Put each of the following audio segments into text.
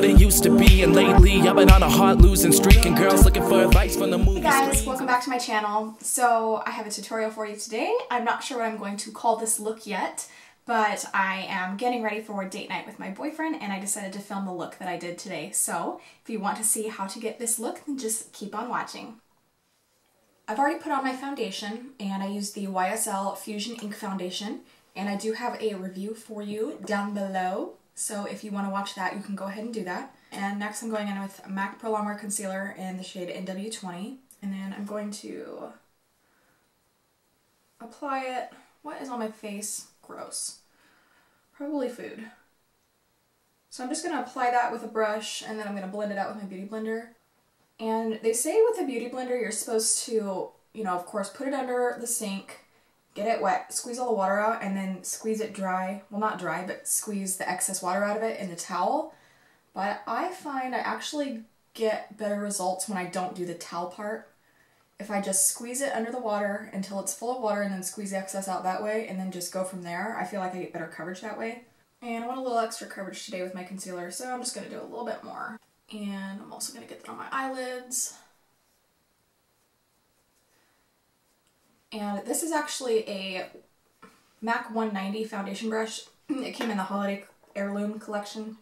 what it used to be. And lately I've been on a hard losing streak, and girls looking for advice from the movie. Hey guys, welcome back to my channel. So I have a tutorial for you today. I'm not sure what I'm going to call this look yet, but I am getting ready for date night with my boyfriend, and I decided to film the look that I did today. So if you want to see how to get this look, then just keep on watching. I've already put on my foundation, and I used the YSL Fusion Ink Foundation, and I do have a review for you down below. So if you want to watch that, you can go ahead and do that. And next I'm going in with MAC Pro Longwear Concealer in the shade NW20. And then I'm going to apply it. What is on my face? Gross. Probably food. So I'm just going to apply that with a brush, and then I'm going to blend it out with my beauty blender. And they say with a beauty blender you're supposed to, of course, put it under the sink, get it wet, squeeze all the water out, and then squeeze it dry. Well, not dry, but squeeze the excess water out of it in the towel. But I find I actually get better results when I don't do the towel part. If I just squeeze it under the water until it's full of water and then squeeze the excess out that way and then just go from there, I feel like I get better coverage that way. And I want a little extra coverage today with my concealer, so I'm just going to do a little bit more. And I'm also going to get that on my eyelids. And this is actually a MAC 190 foundation brush. It came in the Holiday Heirloom collection.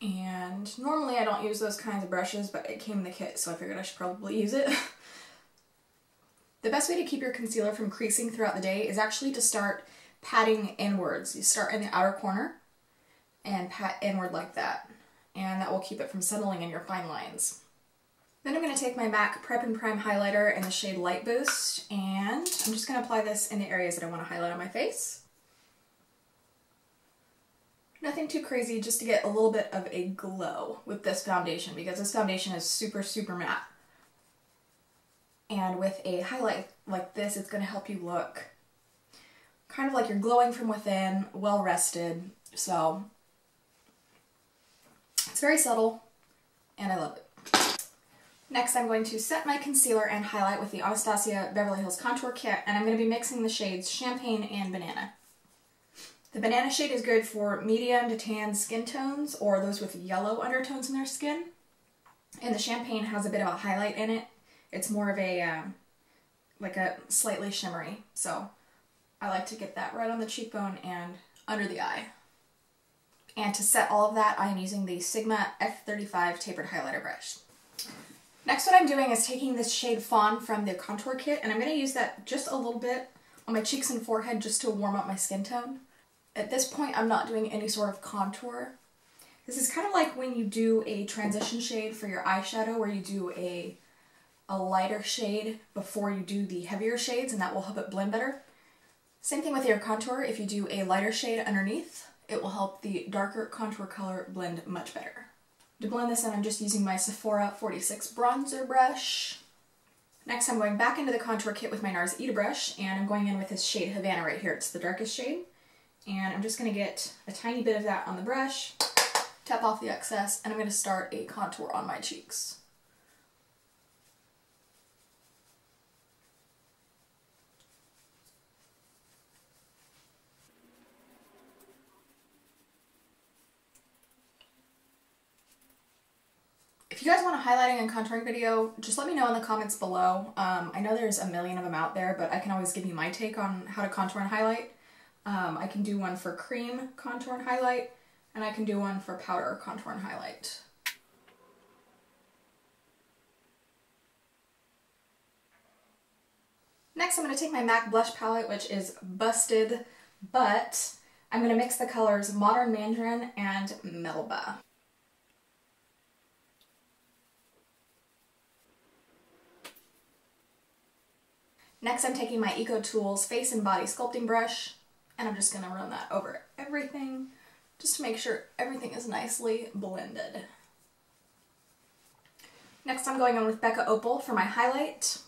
And normally I don't use those kinds of brushes, but it came in the kit, so I figured I should probably use it. The best way to keep your concealer from creasing throughout the day is actually to start patting inwards. You start in the outer corner and pat inward like that, and that will keep it from settling in your fine lines. Then I'm going to take my MAC Prep and Prime highlighter in the shade Light Boost, and I'm just going to apply this in the areas that I want to highlight on my face. Nothing too crazy, just to get a little bit of a glow with this foundation, because this foundation is super, super matte. And with a highlight like this, it's going to help you look kind of like you're glowing from within, well rested. So it's very subtle, and I love it. Next, I'm going to set my concealer and highlight with the Anastasia Beverly Hills Contour Kit, and I'm going to be mixing the shades Champagne and Banana. The Banana shade is good for medium to tan skin tones, or those with yellow undertones in their skin. And the Champagne has a bit of a highlight in it. It's more of a, like a slightly shimmery, so I like to get that right on the cheekbone and under the eye. And to set all of that, I am using the Sigma F35 tapered highlighter brush. Next, what I'm doing is taking this shade Fawn from the contour kit, and I'm going to use that just a little bit on my cheeks and forehead just to warm up my skin tone. At this point, I'm not doing any sort of contour. This is kind of like when you do a transition shade for your eyeshadow, where you do a lighter shade before you do the heavier shades, and that will help it blend better. Same thing with your contour. If you do a lighter shade underneath, it will help the darker contour color blend much better. To blend this in, I'm just using my Sephora 46 bronzer brush. Next, I'm going back into the contour kit with my NARS Ita brush, and I'm going in with this shade Havana right here. It's the darkest shade. And I'm just going to get a tiny bit of that on the brush, tap off the excess, and I'm going to start a contour on my cheeks. If you guys want a highlighting and contouring video, just let me know in the comments below. I know there's a million of them out there, but I can always give you my take on how to contour and highlight. I can do one for cream contour and highlight, and I can do one for powder contour and highlight. Next, I'm going to take my MAC blush palette, which is Busted, but I'm going to mix the colors Modern Mandarin and Melba. Next, I'm taking my EcoTools Face and Body Sculpting Brush, and I'm just going to run that over everything, just to make sure everything is nicely blended. Next, I'm going in with Becca Opal for my highlight.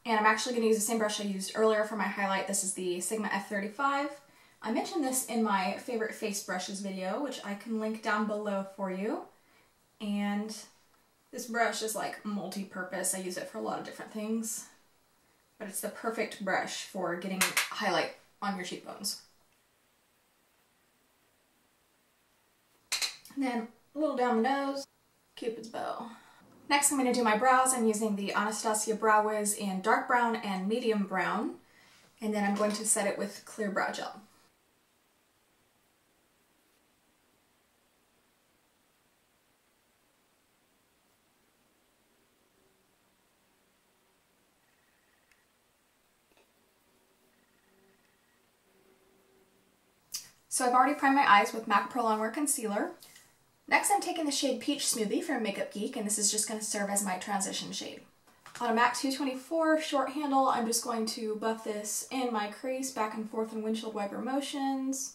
And I'm actually going to use the same brush I used earlier for my highlight. This is the Sigma F35. I mentioned this in my favorite face brushes video, which I can link down below for you. And this brush is like multi-purpose. I use it for a lot of different things. But it's the perfect brush for getting highlight on your cheekbones. And then a little down the nose, Cupid's bow. Next I'm going to do my brows. I'm using the Anastasia Brow Wiz in dark brown and medium brown. And then I'm going to set it with clear brow gel. So I've already primed my eyes with MAC Pro Longwear Concealer. Next I'm taking the shade Peach Smoothie from Makeup Geek, and this is just going to serve as my transition shade. On a MAC 224 short handle, I'm just going to buff this in my crease back and forth in windshield wiper motions.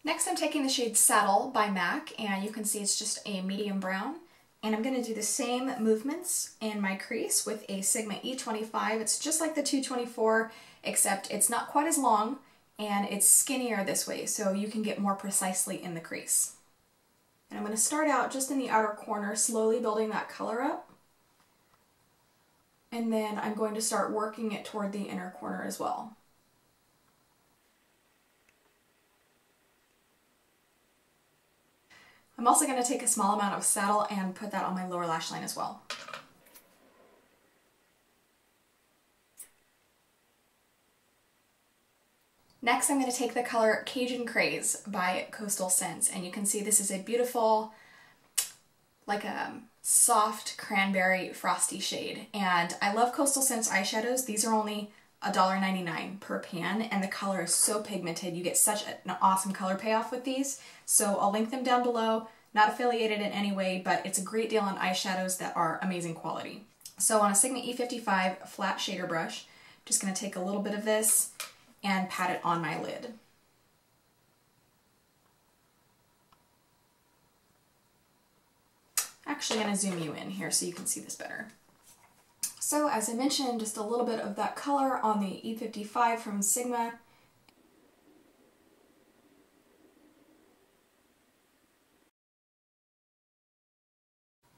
Next I'm taking the shade Saddle by MAC, and you can see it's just a medium brown. And I'm going to do the same movements in my crease with a Sigma E25. It's just like the 224, except it's not quite as long and it's skinnier this way, so you can get more precisely in the crease. And I'm going to start out just in the outer corner, slowly building that color up. And then I'm going to start working it toward the inner corner as well. I'm also going to take a small amount of Saddle and put that on my lower lash line as well. Next I'm going to take the color Cajun Craze by Coastal Scents, and you can see this is a beautiful, like a soft cranberry frosty shade. And I love Coastal Scents eyeshadows. These are only $1.99 per pan, and the color is so pigmented. You get such an awesome color payoff with these. So I'll link them down below. Not affiliated in any way, but it's a great deal on eyeshadows that are amazing quality. So on a Sigma E55 flat shader brush, just going to take a little bit of this and pat it on my lid. Actually, I'm going to zoom you in here so you can see this better. So as I mentioned, just a little bit of that color on the E55 from Sigma.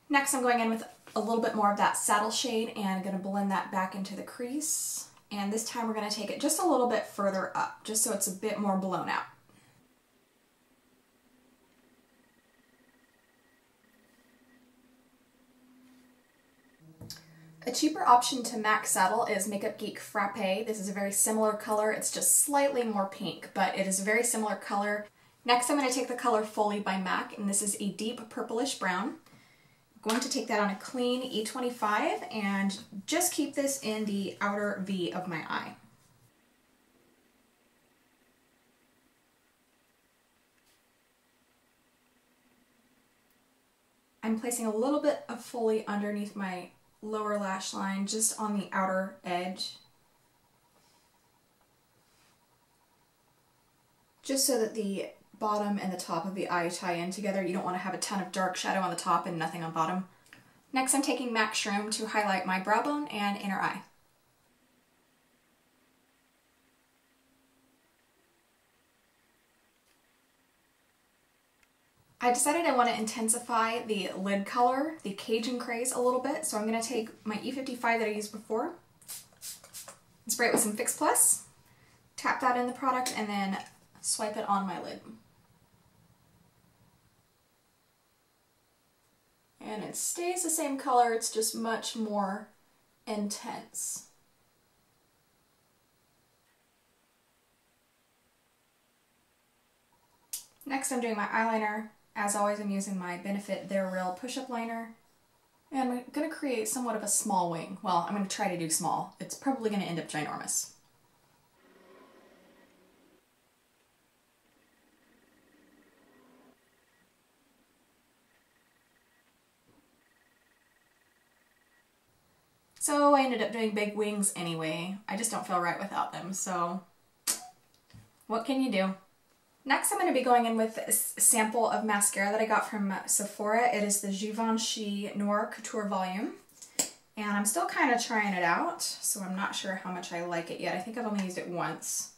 Next I'm going in with a little bit more of that Saddle shade and I'm going to blend that back into the crease. And this time we're going to take it just a little bit further up, just so it's a bit more blown out. A cheaper option to MAC Saddle is Makeup Geek Frappe. This is a very similar color. It's just slightly more pink, but it is a very similar color. Next I'm going to take the color Foley by MAC, and this is a deep purplish brown. I'm going to take that on a clean E25 and just keep this in the outer V of my eye. I'm placing a little bit of Foley underneath my lower lash line, just on the outer edge, just so that the bottom and the top of the eye tie in together. You don't want to have a ton of dark shadow on the top and nothing on bottom. Next I'm taking MAC Shroom to highlight my brow bone and inner eye. I decided I want to intensify the lid color, the Cajun Craze, a little bit, so I'm going to take my E55 that I used before, and spray it with some Fix Plus, tap that in the product, and then swipe it on my lid. And it stays the same color, it's just much more intense. Next I'm doing my eyeliner. As always, I'm using my Benefit They're Real push-up liner. And I'm going to create somewhat of a small wing. Well, I'm going to try to do small. It's probably going to end up ginormous. So I ended up doing big wings anyway. I just don't feel right without them, so what can you do? Next I'm going to be going in with a sample of mascara that I got from Sephora. It is the Givenchy Noir Couture Volume. And I'm still kind of trying it out, so I'm not sure how much I like it yet. I think I've only used it once.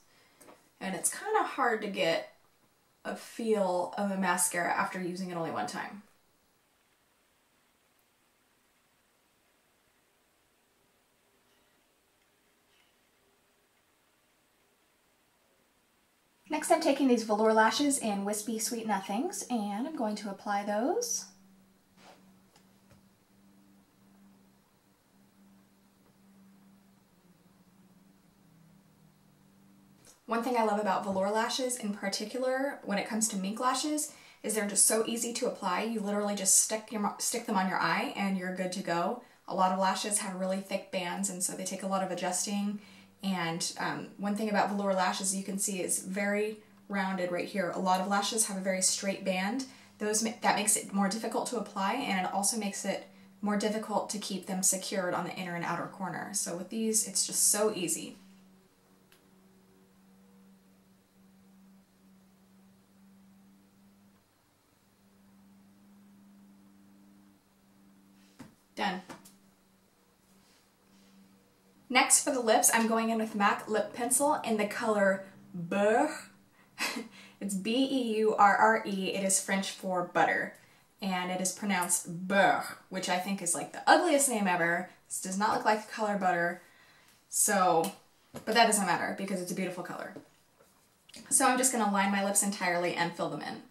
And it's kind of hard to get a feel of a mascara after using it only one time. Next, I'm taking these velour lashes in Wispy Sweet Nothings, and I'm going to apply those. One thing I love about velour lashes in particular, when it comes to mink lashes, is they're just so easy to apply. You literally just stick them on your eye and you're good to go. A lot of lashes have really thick bands, and so they take a lot of adjusting. And one thing about velour lashes you can see is very rounded right here. A lot of lashes have a very straight band. That makes it more difficult to apply, and it also makes it more difficult to keep them secured on the inner and outer corner. So with these, it's just so easy. Done. Next for the lips, I'm going in with MAC Lip Pencil in the color Beurre. It's B-E-U-R-R-E. It is French for butter, and it is pronounced beurre, which I think is like the ugliest name ever. This does not look like the color butter, so, but that doesn't matter because it's a beautiful color. So I'm just going to line my lips entirely and fill them in.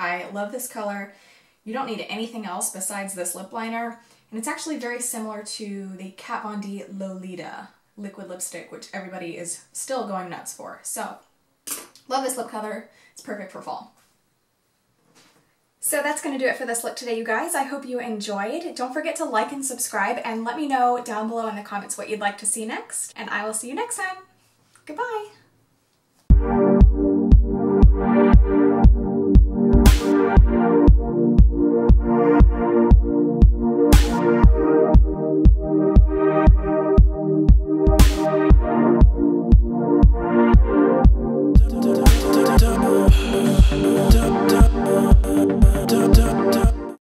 I love this color. You don't need anything else besides this lip liner, and it's actually very similar to the Kat Von D Lolita liquid lipstick, which everybody is still going nuts for. So, love this lip color. It's perfect for fall. So that's going to do it for this look today, you guys. I hope you enjoyed. Don't forget to like and subscribe, and let me know down below in the comments what you'd like to see next, and I will see you next time. Goodbye!